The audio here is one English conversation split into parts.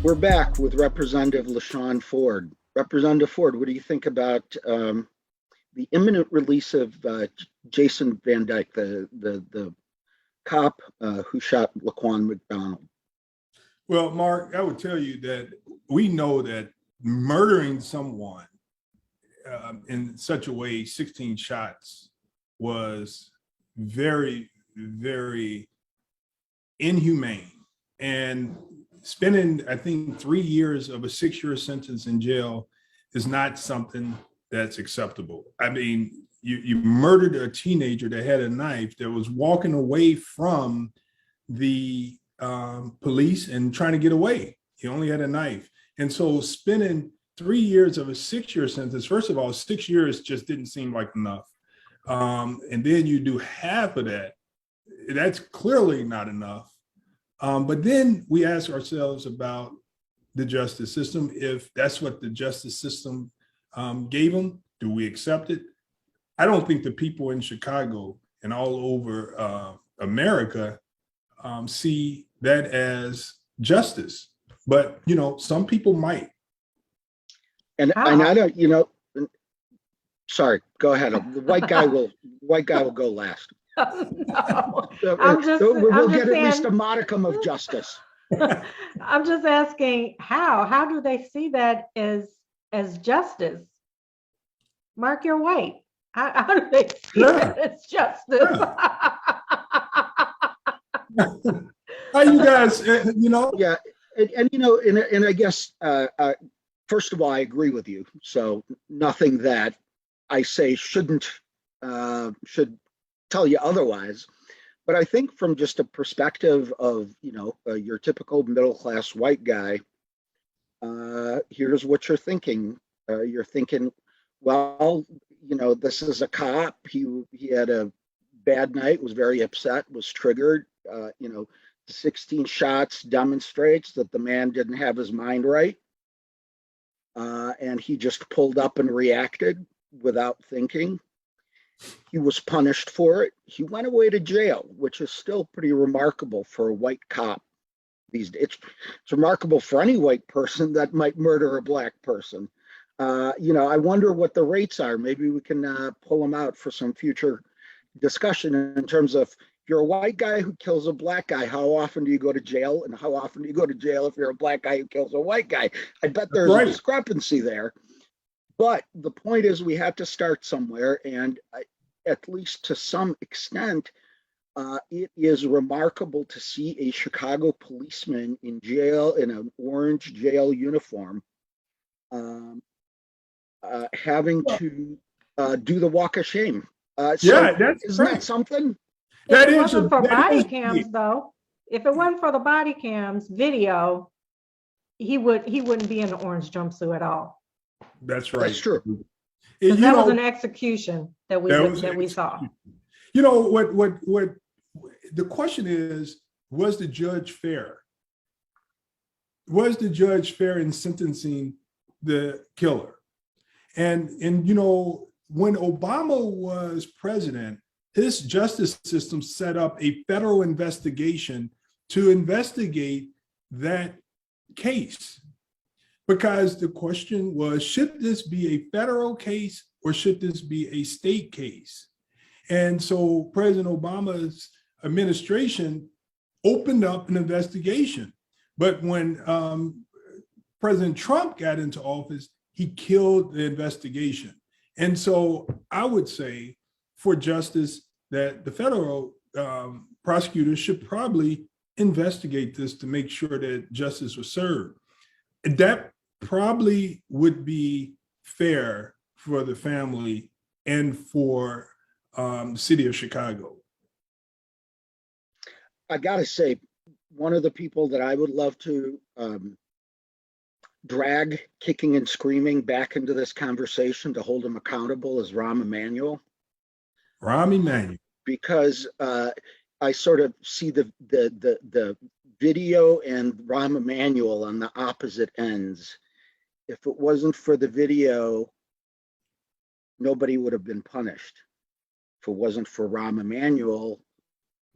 We're back with Representative LaShawn Ford. Representative Ford, what do you think about the imminent release of Jason Van Dyke, the cop who shot Laquan McDonald? Well, Mark, I would tell you that we know that murdering someone in such a way, 16 shots, was very, very inhumane. And spending, I think, 3 years of a 6-year sentence in jail is not something that's acceptable. I mean, you murdered a teenager that had a knife, that was walking away from the police and trying to get away. He only had a knife. And so spending 3 years of a 6-year sentence, first of all, 6 years just didn't seem like enough. And then you do half of that, that's clearly not enough. But then we ask ourselves about the justice system. If that's what the justice system gave them, do we accept it? I don't think the people in Chicago and all over America see that as justice. But, you know, some people might. And I don't, you know, sorry, go ahead. The white guy will go last. No, we'll get at least a modicum of justice. I'm just asking how do they see that as justice? Mark, you're white. How do they see that as justice? How you guys, you know? Yeah, and you know, and I guess first of all, I agree with you. So nothing that I say should tell you otherwise. But I think from just a perspective of, you know, your typical middle-class white guy, here's what you're thinking. You're thinking, well, you know, this is a cop. He had a bad night, was very upset, was triggered. You know, 16 shots demonstrates that the man didn't have his mind right. And he just pulled up and reacted without thinking. He was punished for it. He went away to jail, which is still pretty remarkable for a white cop these days. It's remarkable for any white person that might murder a black person. You know, I wonder what the rates are. Maybe we can pull them out for some future discussion in terms of, if you're a white guy who kills a black guy, how often do you go to jail? And how often do you go to jail if you're a black guy who kills a white guy? I bet there's a discrepancy there. But the point is, we have to start somewhere. And at least to some extent, it is remarkable to see a Chicago policeman in jail, in an orange jail uniform, having to do the walk of shame. Yeah, isn't that something? If it wasn't for body cams, though, if it wasn't for the body cams video, he wouldn't be in the orange jumpsuit at all. That's right. That's true. That was an execution that we saw. You know what the question is, was the judge fair? Was the judge fair in sentencing the killer? And you know, when Obama was president, his justice system set up a federal investigation to investigate that case. Because the question was, should this be a federal case or should this be a state case? And so President Obama's administration opened up an investigation. But when President Trump got into office, he killed the investigation. And so I would say for justice that the federal prosecutors should probably investigate this to make sure that justice was served. That probably would be fair for the family and for the city of Chicago. I gotta say, one of the people that I would love to drag kicking and screaming back into this conversation to hold him accountable is Rahm Emanuel. Rahm Emanuel. Because I sort of see the video and Rahm Emanuel on the opposite ends. If it wasn't for the video, nobody would have been punished. If it wasn't for Rahm Emanuel,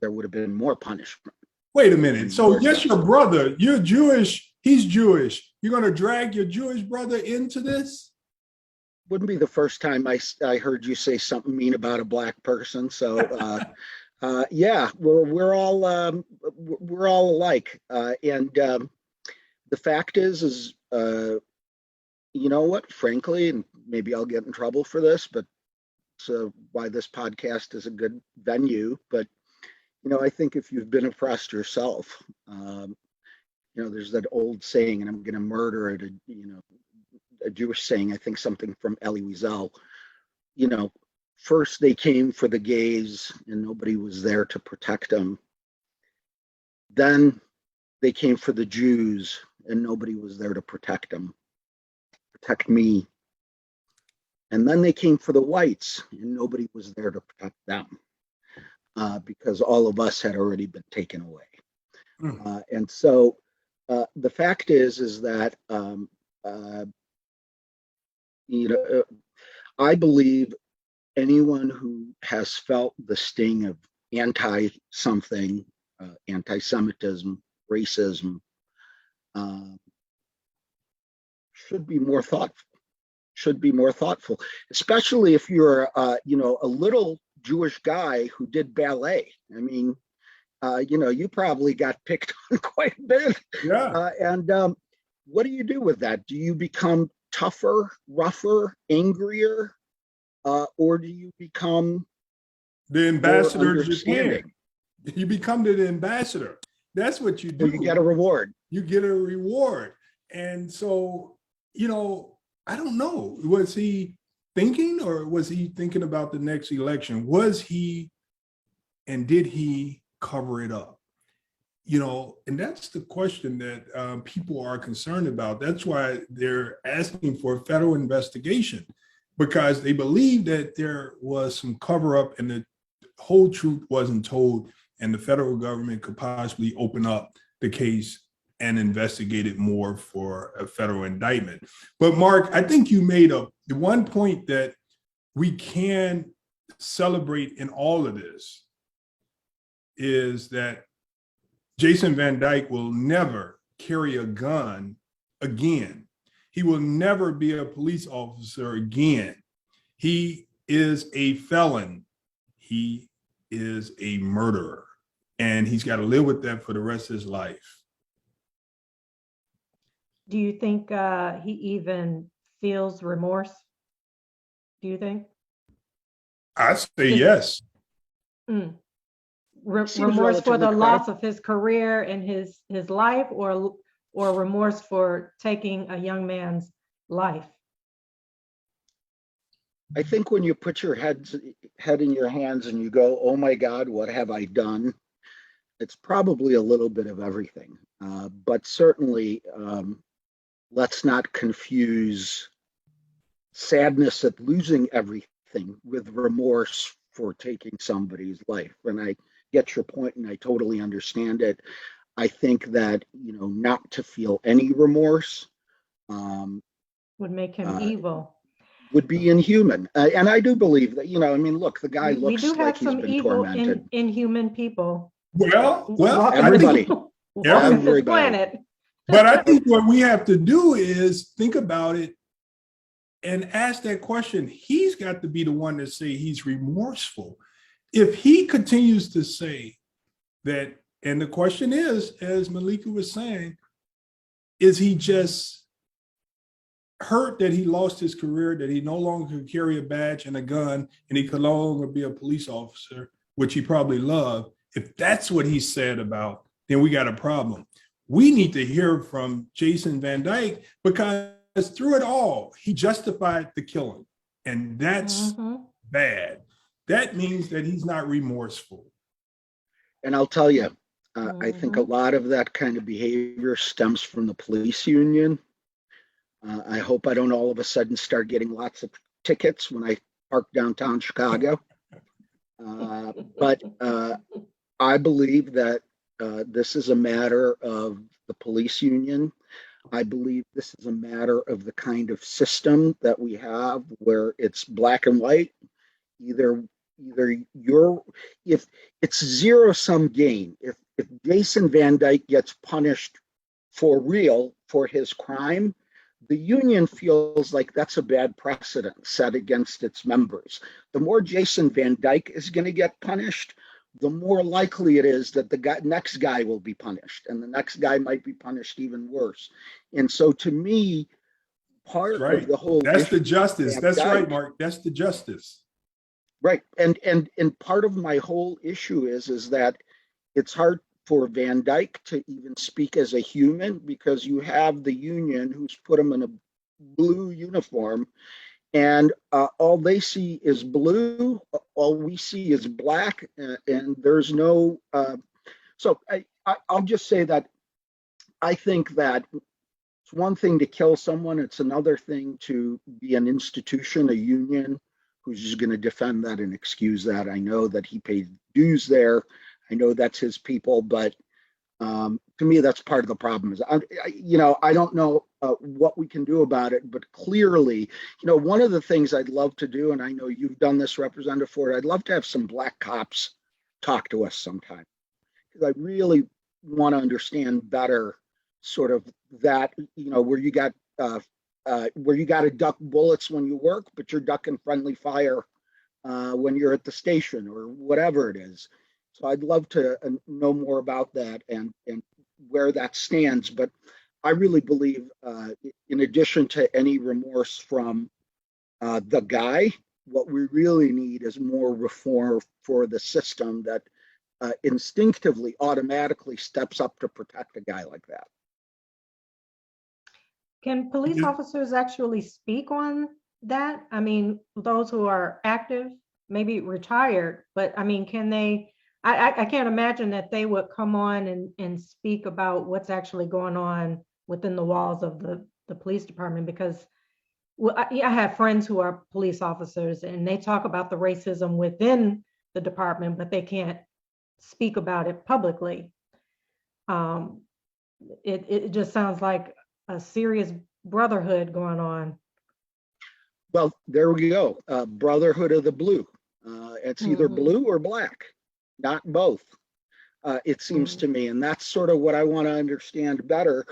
there would have been more punishment. Wait a minute. So yes, your brother, you're Jewish, he's Jewish. You're going to drag your Jewish brother into this? Wouldn't be the first time I heard you say something mean about a black person. So yeah, we're all alike. And the fact is you know what? Frankly, and maybe I'll get in trouble for this, but so why this podcast is a good venue. But I think if you've been oppressed yourself, there's that old saying, and I'm going to murder it. A Jewish saying, I think something from Elie Wiesel, first they came for the gays and nobody was there to protect them. Then they came for the Jews and nobody was there to protect them, protect me. And then they came for the whites and nobody was there to protect them because all of us had already been taken away. And so the fact is that I believe anyone who has felt the sting of anti-something, anti-Semitism, racism, should be more thoughtful, especially if you're, a little Jewish guy who did ballet. I mean, you probably got picked on quite a bit. Yeah. And what do you do with that? Do you become tougher, rougher, angrier, or do you become the ambassador? Understanding? You become the ambassador. That's what you do. So you get a reward. You get a reward. And so, I don't know. Was he thinking, or was he thinking about the next election? Was he, and did he cover it up? And that's the question that people are concerned about. That's why they're asking for a federal investigation, because they believe that there was some cover up and the whole truth wasn't told, and the federal government could possibly open up the case and investigate it more for a federal indictment. But Mark, I think you made the one point that we can celebrate in all of this is that Jason Van Dyke will never carry a gun again. He will never be a police officer again. He is a felon. He is a murderer, and he's got to live with that for the rest of his life. Do you think he even feels remorse? Do you think? I say yes. Remorse for the loss of his career and his life, or remorse for taking a young man's life? I think when you put your head in your hands and you go, oh my God, what have I done? It's probably a little bit of everything. But certainly, let's not confuse sadness at losing everything with remorse for taking somebody's life. And I get your point, and I totally understand it. I think that, not to feel any remorse would make him evil. Would be inhuman. And I do believe that, look, the guy looks like he's been tormented. Inhuman people. Well, everybody. Everybody. Planet. But I think what we have to do is think about it and ask that question. He's got to be the one to say he's remorseful. If he continues to say that, and the question is, as Meleika was saying, is he just hurt that he lost his career, that he no longer could carry a badge and a gun, and he could no longer be a police officer, which he probably loved? If that's what he said about, then we got a problem. We need to hear from Jason Van Dyke, because through it all, he justified the killing, and that's bad. That means that he's not remorseful. And I'll tell you, I think a lot of that kind of behavior stems from the police union. I hope I don't all of a sudden start getting lots of tickets when I park downtown Chicago. But I believe that this is a matter of the police union. I believe this is a matter of the kind of system that we have, where it's black and white. Either if it's zero-sum game. if Jason Van Dyke gets punished for real for his crime, the union feels like that's a bad precedent set against its members. The more Jason Van Dyke is going to get punished, the more likely it is that the next guy will be punished, and the next guy might be punished even worse. And so, to me, part of the whole that's the justice. That's right, Mark. That's the justice. Right, and part of my whole issue is that it's hard for Van Dyke to even speak as a human, because you have the union who's put him in a blue uniform, and all they see is blue. All we see is black, and there's no. So I'll just say that I think that it's one thing to kill someone; it's another thing to be an institution, a union, who's just going to defend that and excuse that. I know that he paid dues there. I know that's his people, but to me, that's part of the problem. Is I don't know what we can do about it, but clearly, one of the things I'd love to do, and I know you've done this, Representative Ford, I'd love to have some black cops talk to us sometime, because I really want to understand better sort of that, where you got to duck bullets when you work, but you're ducking friendly fire when you're at the station or whatever it is. So I'd love to know more about that and where that stands. But I really believe, in addition to any remorse from the guy, what we really need is more reform for the system that instinctively, automatically steps up to protect a guy like that. Can police officers actually speak on that? I mean, those who are active, maybe retired, but I mean, can they? I can't imagine that they would come on and speak about what's actually going on within the walls of the police department, because I have friends who are police officers and they talk about the racism within the department, but they can't speak about it publicly. It just sounds like a serious brotherhood going on. Well, there we go. Brotherhood of the blue. It's either blue or black, not both. It seems to me, and that's sort of what I want to understand better.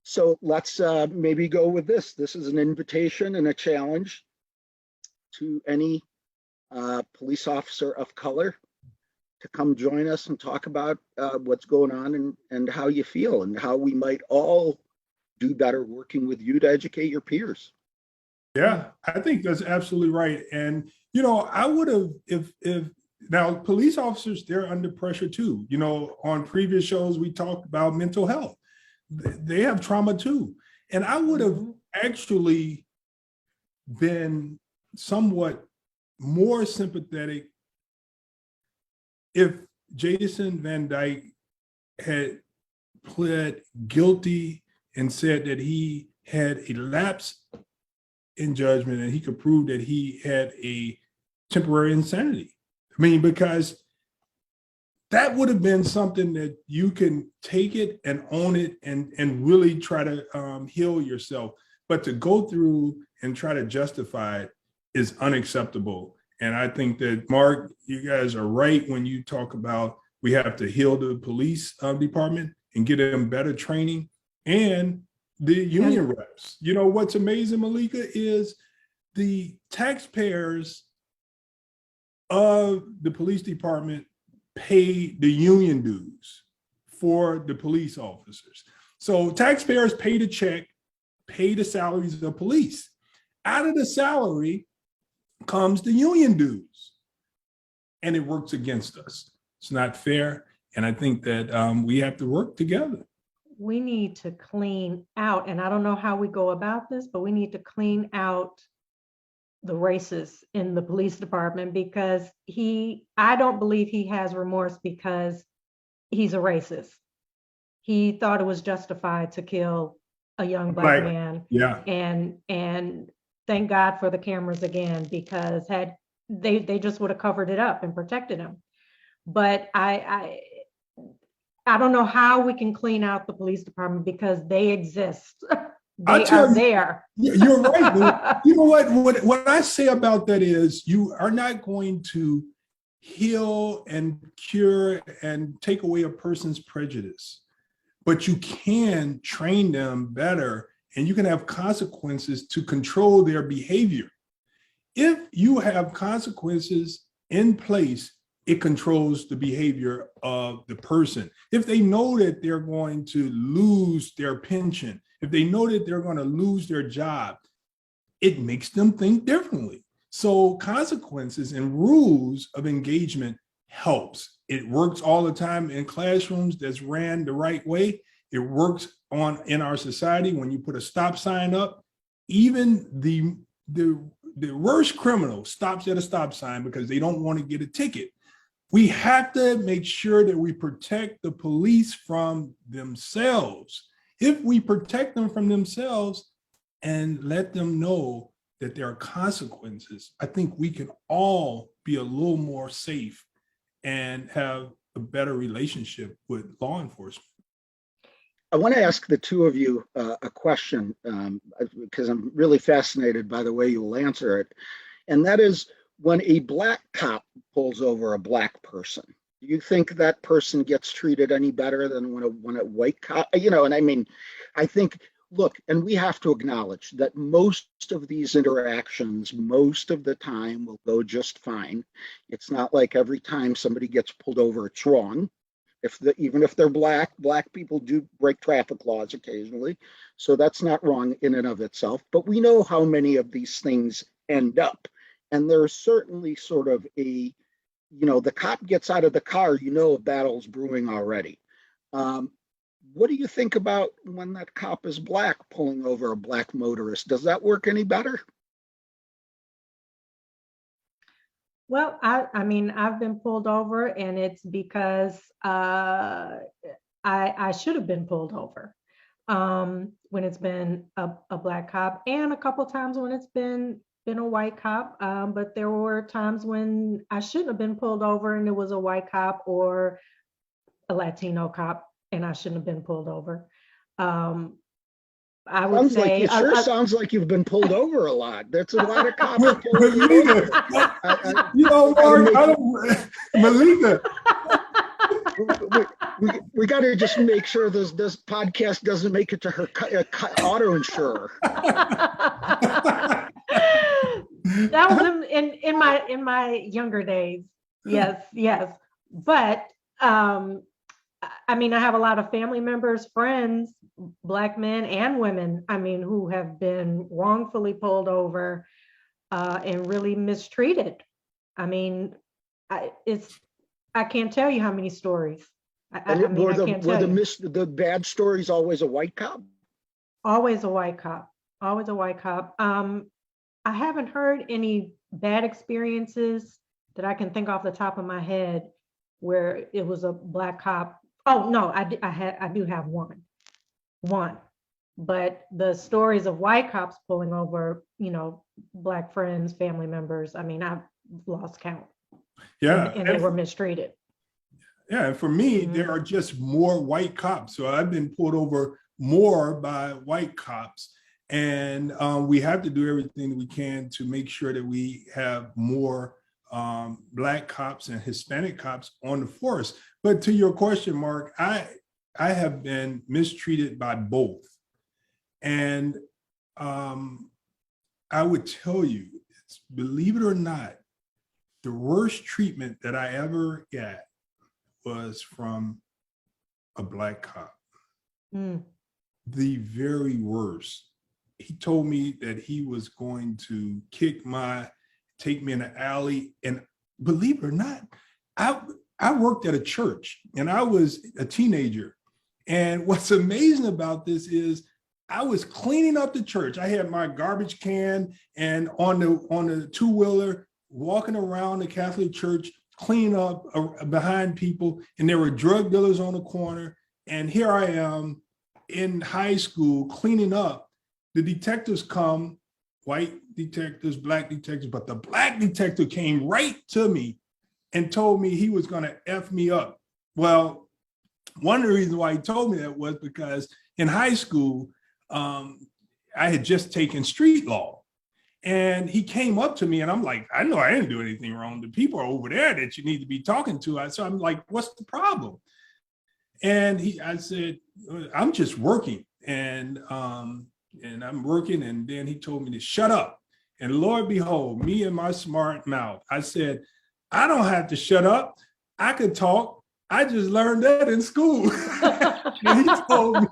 So let's maybe go with this. This is an invitation and a challenge to any police officer of color to come join us and talk about what's going on and how you feel and how we might all do better working with you to educate your peers. Yeah, I think that's absolutely right. And, I would have, if now police officers, they're under pressure too. On previous shows, we talked about mental health. They have trauma too. And I would have actually been somewhat more sympathetic if Jason Van Dyke had pled guilty and said that he had a lapse in judgment and he could prove that he had a temporary insanity. I mean, because that would have been something that you can take it and own it and really try to heal yourself. But to go through and try to justify it is unacceptable. And I think that, Mark, you guys are right when you talk about we have to heal the police department and get them better training and the union reps. What's amazing, Meleika, is the taxpayers of the police department pay the union dues for the police officers. So taxpayers pay the check, pay the salaries of the police. Out of the salary comes the union dues, and it works against us. It's not fair, and I think that we have to work together. We need to clean out, and I don't know how we go about this, but we need to clean out the racists in the police department, because I don't believe he has remorse because he's a racist. He thought it was justified to kill a young black man. Yeah. And thank God for the cameras again, because had they just would have covered it up and protected him. But I don't know how we can clean out the police department, because they exist. They are there. You're right. You know what I say about that is you are not going to heal and cure and take away a person's prejudice, but you can train them better, and you can have consequences to control their behavior. If you have consequences in place, it controls the behavior of the person. If they know that they're going to lose their pension, if they know that they're going to lose their job, it makes them think differently. So consequences and rules of engagement helps. It works all the time in classrooms that's ran the right way. It works in our society when you put a stop sign up. Even the worst criminal stops at a stop sign because they don't want to get a ticket. We have to make sure that we protect the police from themselves. If we protect them from themselves and let them know that there are consequences, I think we can all be a little more safe and have a better relationship with law enforcement. I want to ask the two of you a question because I'm really fascinated by the way you will answer it. And that is, when a black cop pulls over a black person, do you think that person gets treated any better than when a white cop, and I mean, I think, look, and we have to acknowledge that most of these interactions, most of the time, will go just fine. It's not like every time somebody gets pulled over, it's wrong. Even if they're black people do break traffic laws occasionally. So that's not wrong in and of itself. But we know how many of these things end up. And there's certainly sort of the cop gets out of the car, a battle's brewing already. What do you think about when that cop is black pulling over a black motorist? Does that work any better? Well, I mean, I've been pulled over, and it's because I should have been pulled over when it's been a black cop, and a couple times when it's been a white cop. But there were times when I shouldn't have been pulled over, and it was a white cop or a Latino cop, and I shouldn't have been pulled over. I would say it sure sounds like you've been pulled over a lot. There's a lot of cops pulling you over. Mark, Meleika. We got to just make sure this podcast doesn't make it to her auto insurer. That was in my younger days. Yes. But I mean, I have a lot of family members, friends, black men and women, I mean, who have been wrongfully pulled over and really mistreated. I mean, I can't tell you how many stories. Were the bad stories always a white cop? Always a white cop. Always a white cop. I haven't heard any bad experiences that I can think off the top of my head where it was a black cop. Oh no, I do have one, but the stories of white cops pulling over, black friends, family members, I mean, I've lost count. Yeah, and they were mistreated. Yeah, and for me, there are just more white cops. So I've been pulled over more by white cops, and we have to do everything that we can to make sure that we have more black cops and Hispanic cops on the force. But to your question, Mark, I have been mistreated by both. And I would tell you, believe it or not, the worst treatment that I ever got was from a black cop. The very worst. He told me that he was going to take me in an alley. And believe it or not, I worked at a church and I was a teenager. And what's amazing about this is I was cleaning up the church. I had my garbage can and on the two-wheeler, walking around the Catholic church, cleaning up behind people. And there were drug dealers on the corner. And here I am in high school cleaning up. The detectives come, white detectives, black detectives, but the black detective came right to me and told me he was going to F me up. Well, one of the reasons why he told me that was because in high school, I had just taken street law. And he came up to me and I'm like, I know I didn't do anything wrong. The people are over there that you need to be talking to. So I'm like, what's the problem? And I said, I'm just working. And I'm working. And then he told me to shut up. And Lord behold, me and my smart mouth, I said, I don't have to shut up. I could talk. I just learned that in school. And he told me.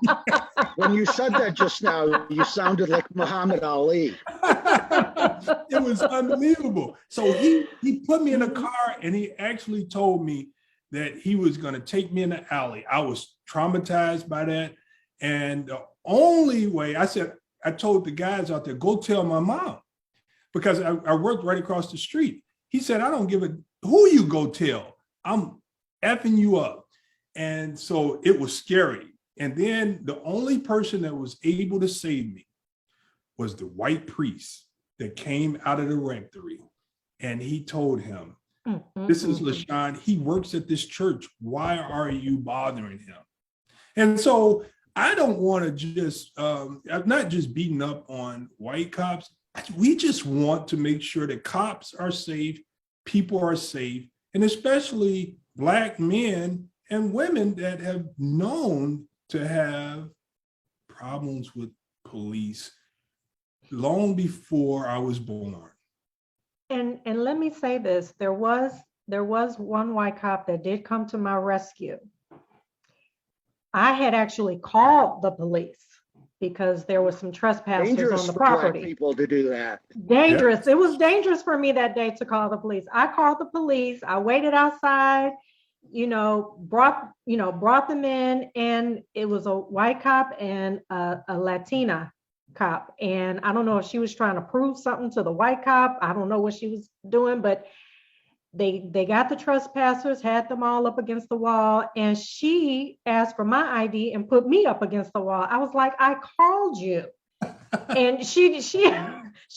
When you said that just now, you sounded like Muhammad Ali. It was unbelievable. So he put me in a car and he actually told me that he was going to take me in the alley. I was traumatized by that. And the only way I told the guys out there, go tell my mom, because I worked right across the street. He said, I don't give a who you go tell. I'm effing you up. And so it was scary. And then the only person that was able to save me was the white priest that came out of the rectory. And he told him, this is LaShawn. He works at this church. Why are you bothering him? And so I don't want to just, I'm not just beating up on white cops. We just want to make sure that cops are safe, people are safe, and especially Black men and women that have known to have problems with police long before I was born. And let me say this, there was one white cop that did come to my rescue. I had actually called the police because there was some trespassers Dangerous on the for Black property. people to do that. Dangerous. Yeah. It was dangerous for me that day to call the police. I called the police. I waited outside, brought them in, and it was a white cop and a Latina cop. And I don't know if she was trying to prove something to the white cop. I don't know what she was doing, but they got the trespassers, had them all up against the wall, and she asked for my ID and put me up against the wall. I was like, I called you. And she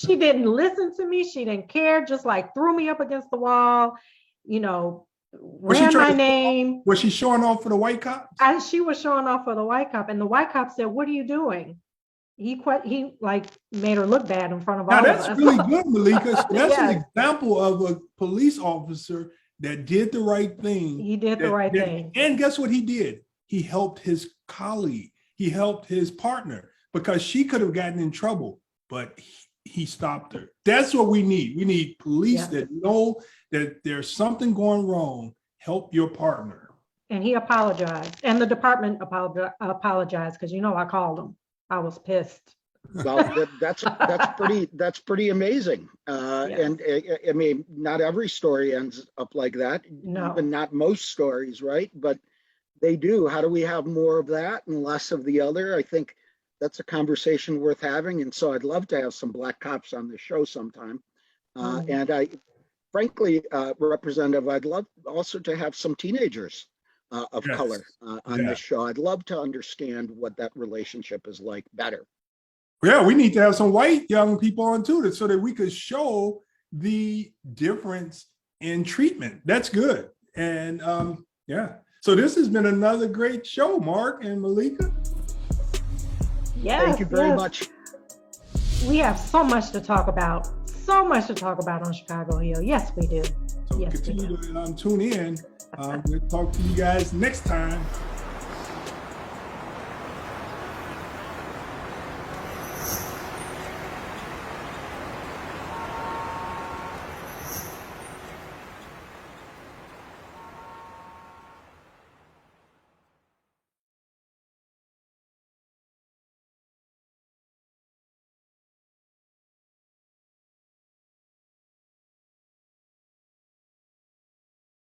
didn't listen to me. She didn't care, just like threw me up against the wall, ran my name. Was she showing off for the white cop? She was showing off for the white cop, and the white cop said, what are you doing? He made her look bad in front of all of us. Now that's really good, Meleika. So that's Yes. an example of a police officer that did the right thing. He did the right thing. And guess what he did? He helped his colleague. He helped his partner, because she could have gotten in trouble, but he stopped her. That's what we need. We need police that know that there's something going wrong. Help your partner. And he apologized. And the department apologized because, I called him. I was pissed. Well, that's pretty amazing. And I mean, not every story ends up like that. No. Even not most stories, right? But they do. How do we have more of that and less of the other? I think that's a conversation worth having. And so I'd love to have some Black cops on the show sometime. And frankly, Representative, I'd love also to have some teenagers of color on this show. I'd love to understand what that relationship is like better. Yeah, we need to have some white young people on too, so that we could show the difference in treatment. That's good. And so this has been another great show, Mark and Meleika. Yes, thank you very much. We have so much to talk about. So much to talk about on Chicago Hill. Yes, we do. So yes, continue to tune in. We'll talk to you guys next time